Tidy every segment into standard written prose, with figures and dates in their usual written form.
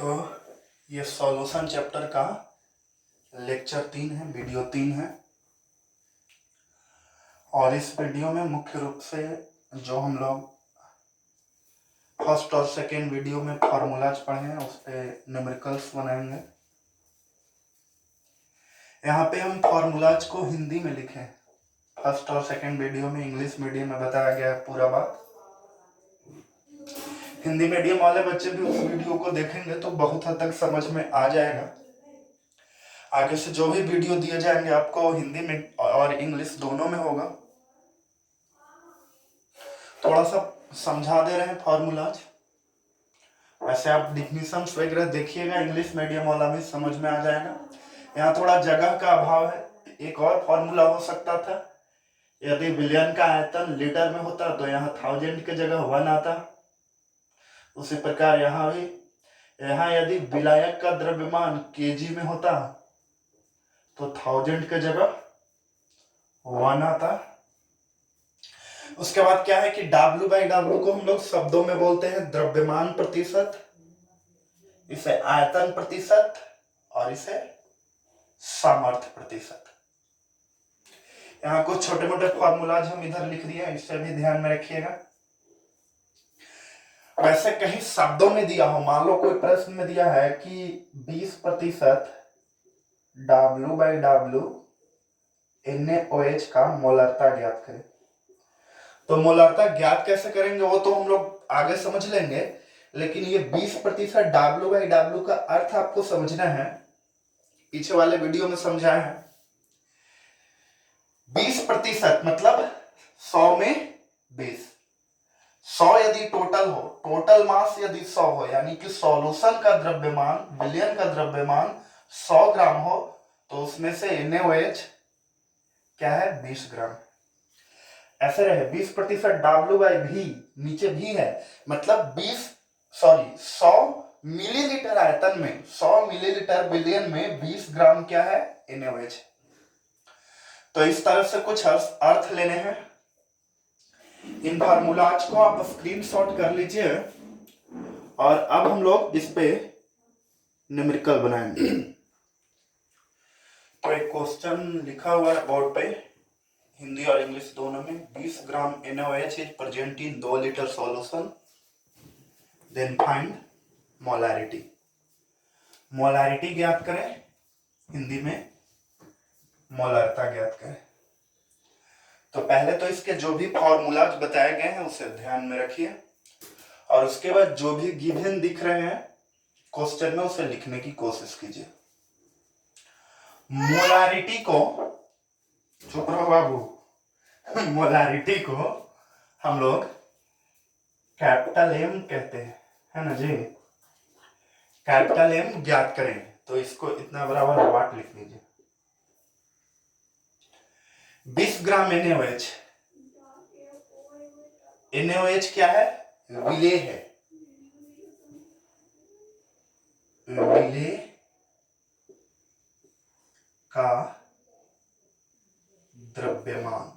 तो ये solution chapter का लेक्चर 3 है, वीडियो 3 है। और इस वीडियो में मुख्य रूप से जो हम लोग फर्स्ट और सेकेंड वीडियो में फार्मूलाज पढ़े हैं उस पे न्यूमेरिकल्स बनाएंगे। यहाँ पे हम फार्मूलाज को हिंदी में लिखे। फर्स्ट और सेकेंड वीडियो में इंग्लिश मीडियम में बताया गया है पूरा बात। हिंदी मीडियम वाले बच्चे भी उस वीडियो को देखेंगे तो बहुत हद तक समझ में आ जाएगा। आगे से जो भी वीडियो दिए जाएंगे आपको हिंदी में और इंग्लिश दोनों में होगा। थोड़ा सा समझा दे रहे हैं फार्मूलाज। वैसे आप डिफिनीशंस वगैरह देखिएगा, इंग्लिश मीडियम वाला भी समझ में आ जाएगा। यहाँ थोड़ा जगह का अभाव है। एक और फार्मूला हो सकता था, यदि बिलियन का आयतन लीटर में होता तो यहाँ 1000 की जगह 1 आता। उसी प्रकार यहाँ भी, यहाँ यदि विलायक का द्रव्यमान केजी में होता तो 1000 की जगह 1 आता। उसके बाद क्या है कि W/W को हम लोग शब्दों में बोलते हैं द्रव्यमान प्रतिशत, इसे आयतन प्रतिशत और इसे सामर्थ्य प्रतिशत। यहाँ कुछ छोटे मोटे फॉर्मूलाज हम इधर लिख दिए, इससे भी ध्यान में रखिएगा। वैसे कहीं शब्दों में दिया हो, मान लो कोई प्रश्न में दिया है कि 20% W/W NaOH का मोलरता ज्ञात करें, तो मोलरता ज्ञात कैसे करेंगे वो तो हम लोग आगे समझ लेंगे। लेकिन ये 20% W/W का अर्थ आपको समझना है, पीछे वाले वीडियो में समझाया है। 20% मतलब 100 में 20। 100 यदि टोटल हो, टोटल मास यदि 100 हो, यानी कि सॉल्यूशन का द्रव्यमान, विलयन का द्रव्यमान 100 ग्राम हो, तो उसमें से NaOH क्या है 20 ग्राम। ऐसे रहे 20% W/V, नीचे भी है, मतलब 100 मिलीलीटर आयतन में, 100 मिलीलीटर विलियन में 20 ग्राम क्या है NaOH। तो इस तरह से कुछ अर्थ लेने हैं। इन फार्मूलाज को आप स्क्रीनशॉट कर लीजिए और अब हम लोग इस पे न्यूमेरिकल बनाएंगे। तो एक क्वेश्चन लिखा हुआ है बोर्ड पे, हिंदी और इंग्लिश दोनों में। 20 gram NaOH is present in 2 litre solution, then find molarity. Molarity ज्ञात करें, हिंदी में मोलरता ज्ञात करें। तो पहले तो इसके जो भी फॉर्मूलाज बताए गए हैं उसे ध्यान में रखिए, और उसके बाद जो भी गिवन दिख रहे हैं क्वेश्चन में उसे लिखने की कोशिश कीजिए। मोलैरिटी को, चुप रहो बाबू, मोलैरिटी को हम लोग कैपिटल M कहते हैं, है ना जी। कैपिटल M ज्ञात करें तो इसको इतना बराबर वाट लिख लीजिए। 20 ग्राम NaOH, NaOH क्या है, विलेय है, विलेय का द्रव्यमान,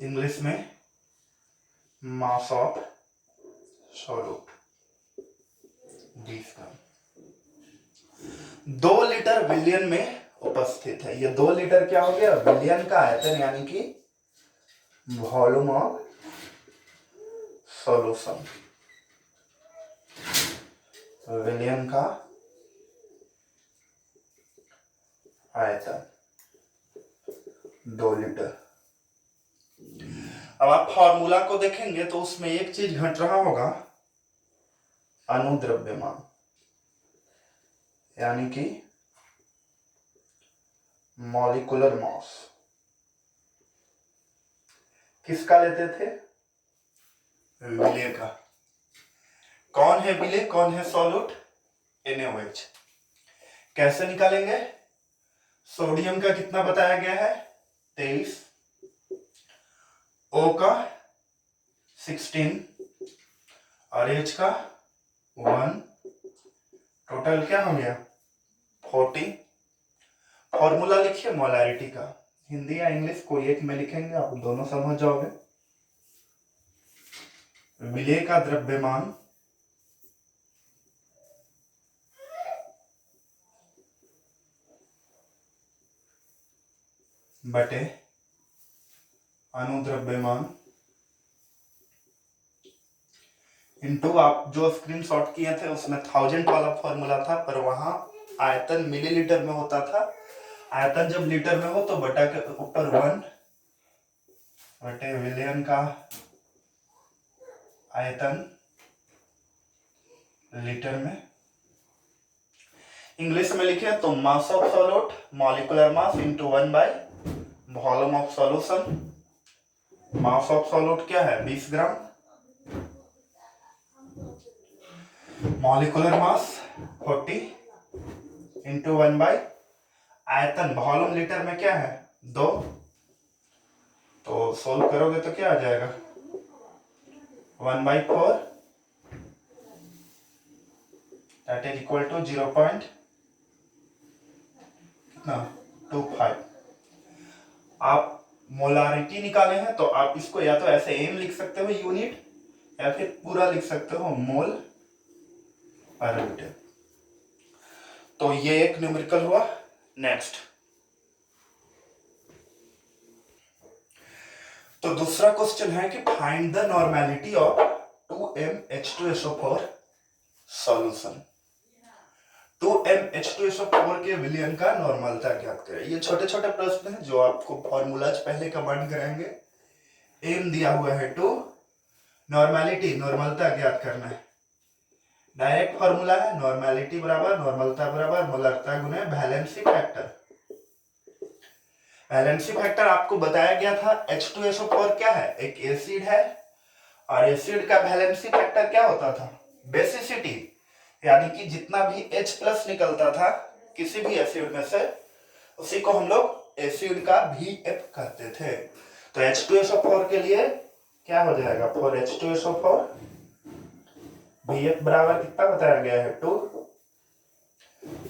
इंग्लिश में mass of solute, 20 gram 2 litre विलियन में उपस्थित है। ये 2 लीटर क्या हो गया, विलियन का आयतन, यानी कि वॉल्यूम ऑफ सॉल्यूशन, विलियन का आयतन 2 लीटर। अब आप फॉर्मूला को देखेंगे तो उसमें एक चीज घट रहा होगा, अनुद्रव्यमान, यानी कि मॉलिक्यूलर मास। किसका लेते थे, विलेय का। कौन है विलेय, कौन है सॉल्यूट, NaOH। कैसे निकालेंगे, सोडियम का कितना बताया गया है 23, O का 16 और H का 1, टोटल क्या हो गया 40। फॉर्मूला लिखिए मोलैरिटी का, हिंदी या इंग्लिश कोई एक में लिखेंगे, आप दोनों समझ जाओगे। विलेय का द्रव्यमान बटे अनुद्रव्यमान इनटू, आप जो स्क्रीनशॉट किए थे उसमें 1000 वाला फॉर्मूला था, पर वहां आयतन मिलीलीटर में होता था। आयतन जब लीटर में हो तो बटा के ऊपर 1 बटे विलयन का आयतन लीटर में। इंग्लिश में लिखे तो mass of solute molecular mass into 1 by volume of solution. Mass of solute क्या है? 20 ग्राम। मॉलिक्यूलर मास 40 इंटू 1 बाय आयतन वॉल्यूम लीटर में क्या है? 2। तो सोल्व करोगे तो क्या आ जाएगा? 1/4 दैट इज इक्वल टू 0.25। आप मोलारिटी निकाले हैं तो आप इसको या तो ऐसे एम लिख सकते हो यूनिट, या फिर पूरा लिख सकते हो मोल पर लीटर। तो ये एक न्यूमेरिकल हुआ। नेक्स्ट, तो दूसरा क्वेश्चन है कि find the normality of 2mH2SO4 solution. 2mH2SO4 के विलयन का नॉर्मलता ज्ञात करें। ये छोटे छोटे प्रश्न हैं जो आपको फॉर्मूलाज पहले कमांड कराएंगे। एम दिया हुआ है 2, नॉर्मेलिटी नॉर्मलता ज्ञात करना है। डायरेक्ट फॉर्मूला है नॉर्मेलिटी बराबर नॉर्मलता बराबर मोलरता गुने वैलेंसी फैक्टर। वैलेंसी फैक्टर आपको बताया गया था। H2SO4 क्या है? एक एसिड है, और एसिड का वैलेंसी फैक्टर क्या होता था? बेसिसिटी, यानी कि जितना भी H+ निकलता था किसी भी एसिड में से, उसी को हम लोग एसिड का VF कहते थे। तो H2SO4 के लिए क्या हो जाएगा? फॉर H2SO4 VF बराबर कितना बताया गया है? 2।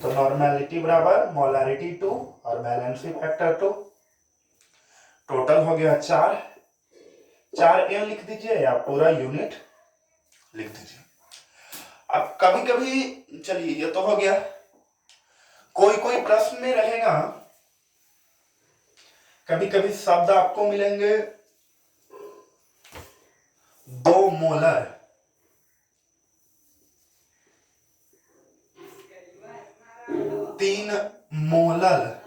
तो नॉर्मेलिटी बराबर मोलारिटी 2 और वैलेंसी फैक्टर 2। टोटल हो गया 4। 4m लिख दीजिए या पूरा यूनिट लिख दीजिए। अब कभी कभी, चलिए ये तो हो गया, कोई कोई प्रश्न में रहेगा, कभी कभी शब्द आपको मिलेंगे 2 मोलर, 3 मोलर।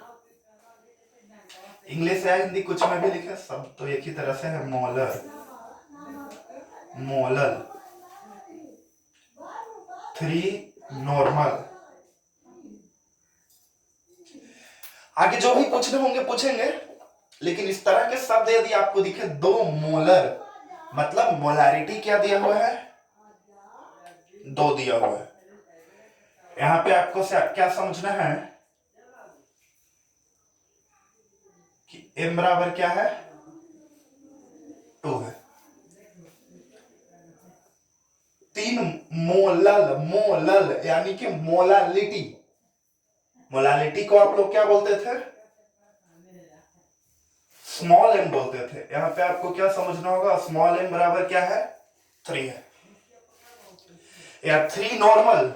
इंग्लिश या हिंदी कुछ में भी लिखे, सब तो एक ही तरह से है। Molar, molar, 3 normal. आगे जो भी पूछने होंगे पूछेंगे, लेकिन इस तरह के शब्द यदि आपको दिखे 2 मोलर, मतलब मोलारिटी क्या दिया हुआ है? 2 दिया हुआ है। यहां पे आपको क्या समझना है कि m बराबर क्या है? 2 है। 3 मोलल, मोलल यानी कि मोलालिटी। मोलालिटी को आप लोग क्या बोलते थे? स्मॉल m बोलते थे। यहां पे आपको क्या समझना होगा? स्मॉल m बराबर क्या है? 3 है। या 3 नॉर्मल,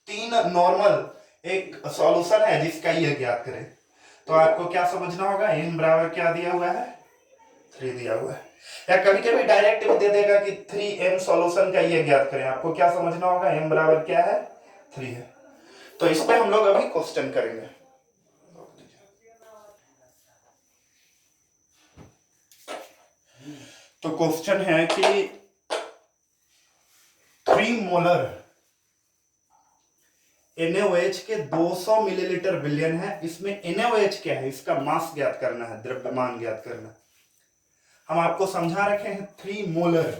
3 नॉर्मल एक सॉल्यूशन है जिसका ये ज्ञात करें, तो आपको क्या समझना होगा? m बराबर क्या दिया हुआ है? 3 दिया हुआ है। या कभी कभी डायरेक्ट भी दे देगा कि 3m सॉल्यूशन का ये ज्ञात करें, आपको क्या समझना होगा? m बराबर क्या है? 3 है। तो इस पे हम लोग अभी क्वेश्चन करेंगे। तो क्वेश्चन है कि 3 मोलर NaOH के 200 मिलीलीटर विलयन है। इसमें NaOH क्या है? इसका मास ज्ञात करना है, द्रव्यमान ज्ञात करना। हम आपको समझा रखे हैं 3 मोलर,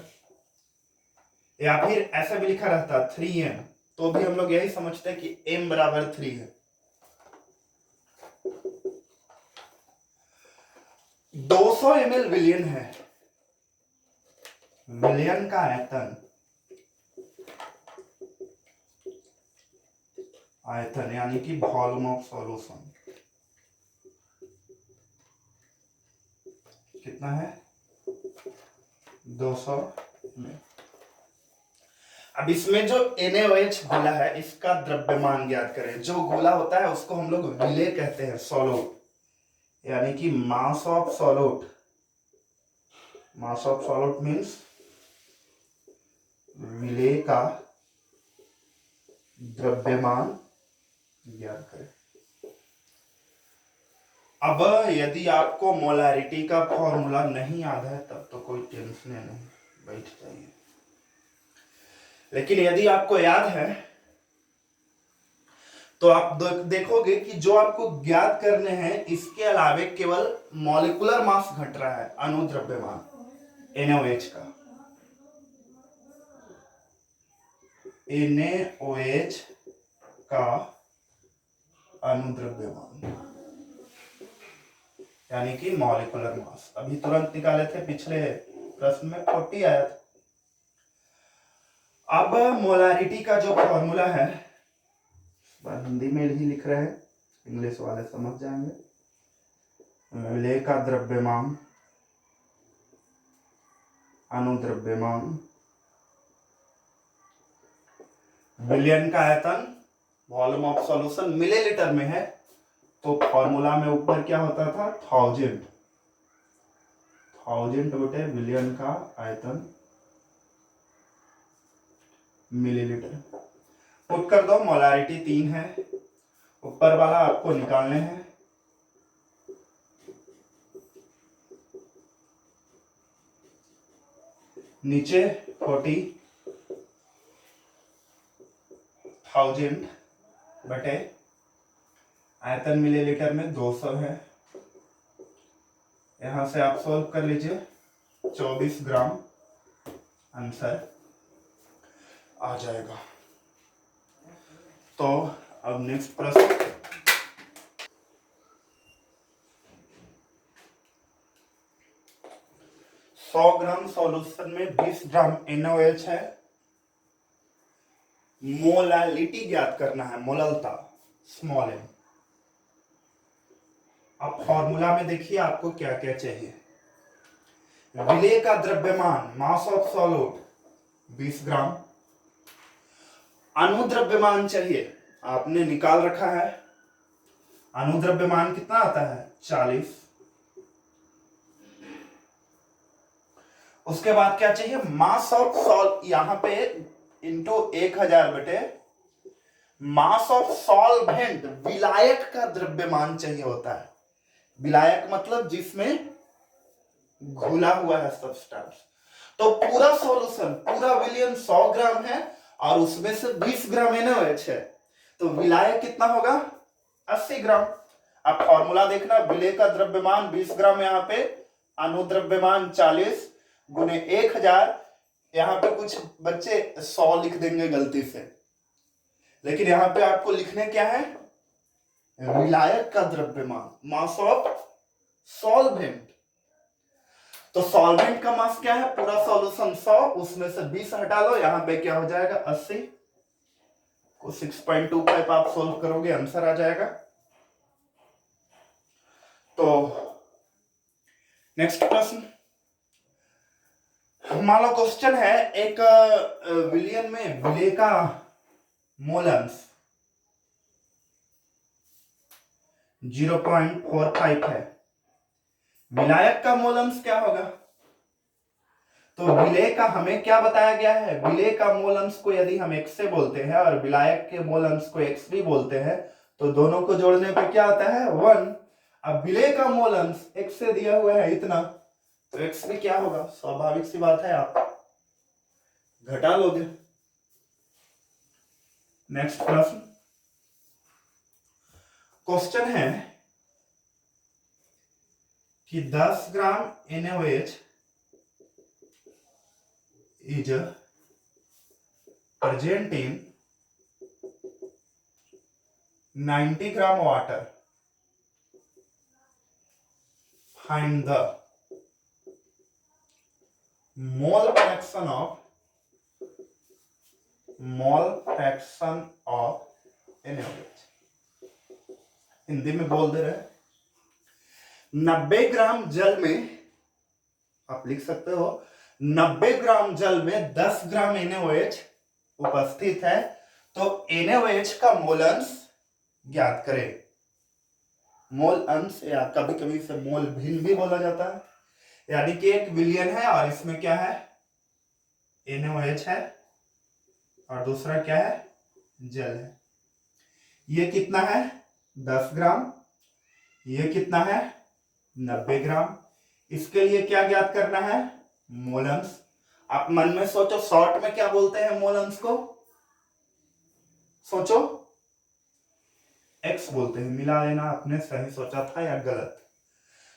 या फिर ऐसा भी लिखा रहता 3m, तो भी हम लोग यही समझते हैं कि m बराबर 3 है। 200 ml विलयन है। विलयन का आयतन, आयतन यानी कि वॉल्यूम ऑफ सॉल्यूशन कितना है? 200 ml। अब इसमें जो NaOH गोला है इसका द्रव्यमान ज्ञात करें। जो गोला होता है उसको हम लोग विलेय कहते हैं, सॉल्यूट, यानी कि mass of solute, mass of solute means विलेय का द्रव्यमान ज्ञात करें। अब यदि आपको मोलैरिटी का फॉर्मूला नहीं याद है तब तो कोई टेंशन नहीं, बैठ जाइए। लेकिन यदि आपको याद है तो आप देखोगे कि जो आपको ज्ञात करने हैं इसके अलावे केवल मॉलिक्यूलर मास घट रहा है, अणुद्रव्यमान NaOH का, NaOH का अणुद्रव्यमान यानी कि मॉलिक्यूलर मास। अभी तुरंत निकाले थे, पिछले प्रश्न में 40 आया था। अब मोलारिटी का जो फॉर्मूला है, हिंदी में ही लिख रहे हैं, इंग्लिश वाले समझ जाएंगे। विलेय का द्रव्यमान, अणुद्रव्यमान, विलयन का आयतन, वॉल्यूम ऑफ सॉल्यूशन मिलीलीटर में है तो फॉर्मूला में ऊपर क्या होता था, 1000 बटे विलयन का आयतन मिलीलीटर। पुट कर दो, मोलारिटी 3 है, ऊपर वाला आपको निकालने हैं। नीचे 40,000 बटे आयतन मिलीलीटर में 200 है। यहां से आप सॉल्व कर लीजिए, 24 ग्राम आंसर आ जाएगा। तो अब नेक्स्ट प्रश्न, सौ ग्राम सॉल्यूशन में 20 ग्राम NaOH है। मोलालिटी ज्ञात करना है, मोललता स्मॉल m। अब फॉर्मूला में देखिए आपको क्या क्या चाहिए। विलेय का द्रव्यमान, मास ऑफ सॉल्यूट 20 ग्राम, अणुद्रव्यमान चाहिए, आपने निकाल रखा है। अणुद्रव्यमान कितना आता है, 40। उसके बाद क्या चाहिए, मास ऑफ सॉल्ट, यहां पे इंटू 1000 बटे मास ऑफ सॉल्वेंट, विलायक का द्रव्यमान चाहिए होता है। विलायक मतलब जिसमें घुला हुआ है सब्सटेंस। तो पूरा सॉल्यूशन, पूरा विलयन 100 ग्राम है और उसमें से 20 ग्राम NaOH है, तो विलायक कितना होगा, 80 ग्राम। अब फॉर्मूला देखना, विलेय का द्रव्यमान 20 ग्राम, यहाँ पे अणुद्रव्यमान 40 गुने 1000। यहाँ पे कुछ बच्चे 100 लिख देंगे गलती से, लेकिन यहाँ पे आपको लिखने क्या है, विलायक का द्रव्यमान, मास ऑफ सॉल्वेंट। तो सॉल्वेंट का मास क्या है, पूरा सॉल्यूशन 100, उसमें से 20 हटा लो, यहां पे क्या हो जाएगा, 80 को 6.25 आप सोल्व करोगे, आंसर आ जाएगा। तो नेक्स्ट प्रश्न, मान लो क्वेश्चन है, एक विलयन में विलेय का मोलंस 0.45 है, विलायक का मोलंस क्या होगा। तो विलेय का हमें क्या बताया गया है, विलेय का मोलंस को यदि हम x से बोलते हैं और विलायक के मोलंस को x भी बोलते हैं तो दोनों को जोड़ने पे क्या आता है, 1। अब विलेय का मोलंस x से दिया हुआ है इतना, तो x भी क्या होगा, स्वाभाविक सी बात है, आप घटा लोगे। नेक्स्ट प्रश्न, क्वेश्चन है कि 10 ग्राम NaOH is present in 90 gram water. Find the mole fraction of NaOH। Hindi में बोल दे रहे, 90 ग्राम जल में, आप लिख सकते हो 90 ग्राम जल में 10 ग्राम NaOH उपस्थित है, तो NaOH का मोलंस ज्ञात करें। मोल अंश या कभी कभी इसे मोल भिन्न भी बोला जाता है। यानी कि एक विलयन है और इसमें क्या है, NaOH है और दूसरा क्या है, जल है। ये कितना है, 10 ग्राम। ये कितना है, 90 ग्राम। इसके लिए क्या ज्ञात करना है, मोल अंश। आप मन में सोचो, शॉर्ट में क्या बोलते हैं मोल अंश को, सोचो, x बोलते हैं। मिला लेना, आपने सही सोचा था या गलत।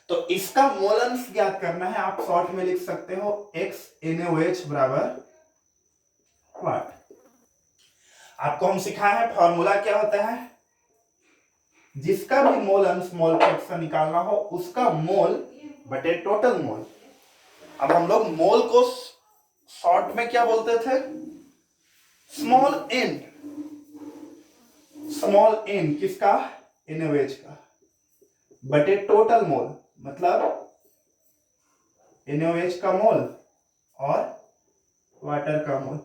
तो इसका मोल अंश ज्ञात करना है। आप शॉर्ट में लिख सकते हो x NaOH बराबर वाट। आपको हम सिखाए हैं फॉर्मूला क्या होता है, जिसका भी मोल अंश मोल फ्रैक्शन निकालना हो उसका मोल बटे टोटल मोल। अब हम लोग मोल को शॉर्ट में क्या बोलते थे, स्मॉल n। स्मॉल n किसका, NaOH का, बटे टोटल मोल, मतलब NaOH का मोल और वाटर का मोल।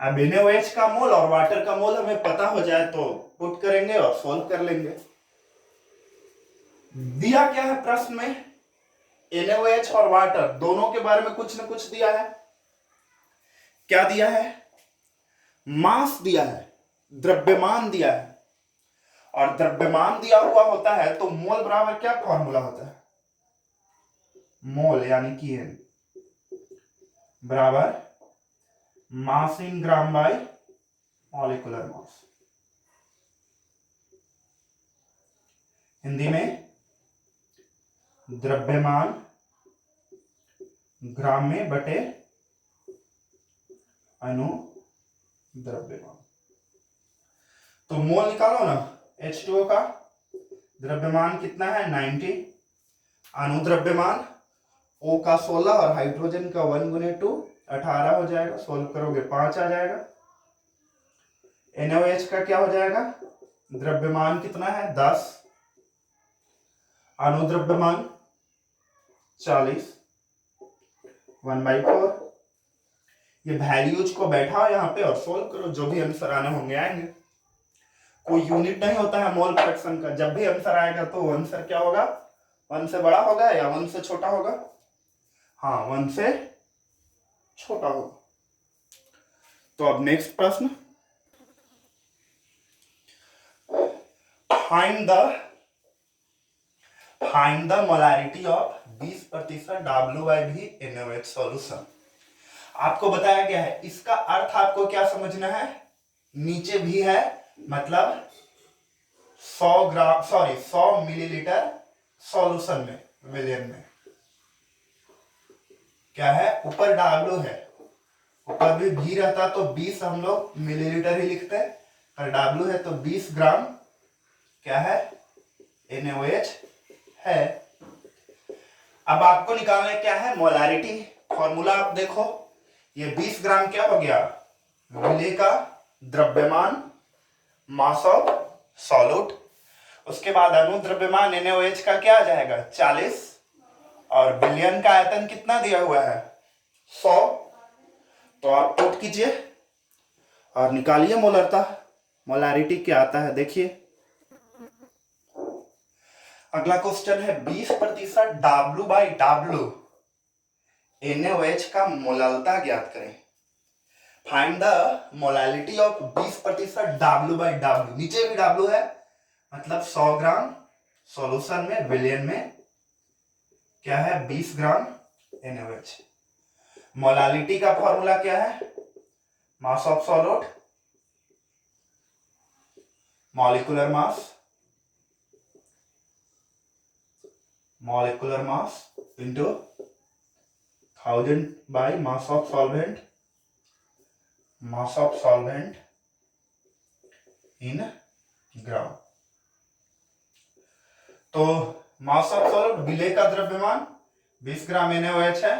अब NaOH का मोल और वाटर का मोल हमें पता हो जाए तो पुट करेंगे और सॉल्व कर लेंगे। दिया क्या है प्रश्न में, NaOH और वाटर दोनों के बारे में कुछ न कुछ दिया है। क्या दिया है, मास दिया है, द्रव्यमान दिया है। और द्रव्यमान दिया हुआ होता है तो मोल बराबर क्या फॉर्मूला होता है, मोल यानी कि n बराबर mass in gram by molecular mass. Hindi में द्रव्यमान ग्राम में बटे अणु द्रव्यमान। तो मोल निकालो ना, H2O का द्रव्यमान कितना है 90, अणु द्रव्यमान O का 16 और हाइड्रोजन का 1 गुने 2 18 हो जाएगा। सोल्व करोगे 5 आ जाएगा। NaOH का क्या हो जाएगा, द्रव्यमान कितना है 10, अणु द्रव्यमान 40, 1/4। ये वैल्यूज को बैठाओ यहाँ पे और सोल्व करो, जो भी आंसर आने होंगे आएंगे। कोई यूनिट नहीं होता है मोल फ्रैक्शन का। जब भी आंसर आएगा तो आंसर क्या होगा, 1 से बड़ा होगा या 1 से छोटा होगा, हाँ 1 से छोटा होगा। तो अब नेक्स्ट प्रश्न, find the molarity of 20% W/V NaOH solution. आपको बताया गया है, इसका अर्थ आपको क्या समझना है, नीचे भी है मतलब 100 मिलीलीटर सॉल्यूशन में, विलियन में क्या है, ऊपर W है, ऊपर भी V रहता तो 20 हम लोग मिलीलीटर ही लिखते हैं, और W है तो 20 ग्राम क्या है, NaOH है। अब आपको निकालना क्या है, मोलैरिटी। फॉर्मूला आप देखो, ये 20 ग्राम क्या हो गया, विलेय का द्रव्यमान, मास ऑफ सॉल्यूट। उसके बाद अणु द्रव्यमान NaOH का क्या आ जाएगा 40, और विलयन का आयतन कितना दिया हुआ है 100। तो आप पुट कीजिए और निकालिए मोलरता, मोलैरिटी क्या आता है देखिए। अगला क्वेश्चन है 20% W/W NaOH का मोललता ज्ञात करें। Find the molality of 20% W/W। नीचे भी W है, मतलब 100 ग्राम सॉल्यूशन में, विलियन में क्या है 20 ग्राम NaOH। मोलैलिटी का फॉर्मूला क्या है, mass of solute, molecular mass into 1000 by mass of solvent in gram. तो मास ऑफ सॉल्वेंट, विलेय का द्रव्यमान 20 ग्राम NaOH है,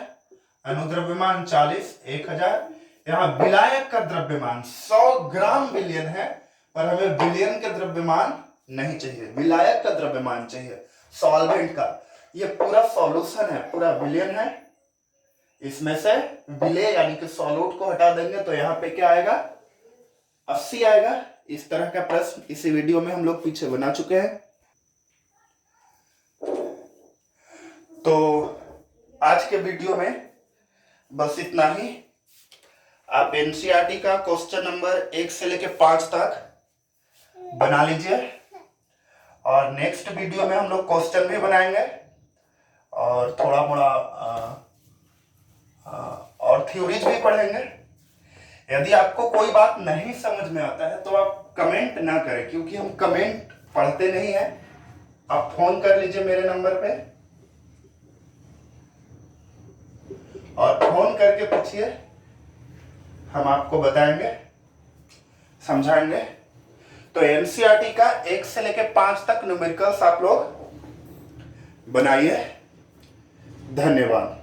अणु द्रव्यमान 40, 1000। यहाँ विलायक का द्रव्यमान 100 ग्राम विलियन है, पर हमें विलियन का द्रव्यमान नहीं चाहिए, विलायक का द्रव्यमान चाहिए, सॉल्वेंट का। ये पूरा सॉल्यूशन है, पूरा विलियन है, इसमें से विलेय यानी कि सॉल्यूट को हटा देंगे तो यहाँ पे क्या आएगा 80 आएगा। इस तरह का प्रश्न इसी वीडियो में हम लोग पीछे बना चुके हैं। तो आज के वीडियो में बस इतना ही। आप एनसीईआरटी का क्वेश्चन नंबर 1 से लेके 5 तक बना लीजिए और नेक्स्ट वीडियो में हम लोग क्वेश्चन भी बनाएंगे और थोड़ा मोड़ा और थ्योरीज भी पढ़ेंगे। यदि आपको कोई बात नहीं समझ में आता है तो आप कमेंट ना करें, क्योंकि हम कमेंट पढ़ते नहीं हैं। आप फोन कर लीजिए मेरे नंबर पे और फोन करके पूछिए, हम आपको बताएंगे, समझाएंगे। तो एनसीईआरटी का 1 से लेके 5 तक न्यूमेरिकल्स आप लोग बनाइए। धन्यवाद।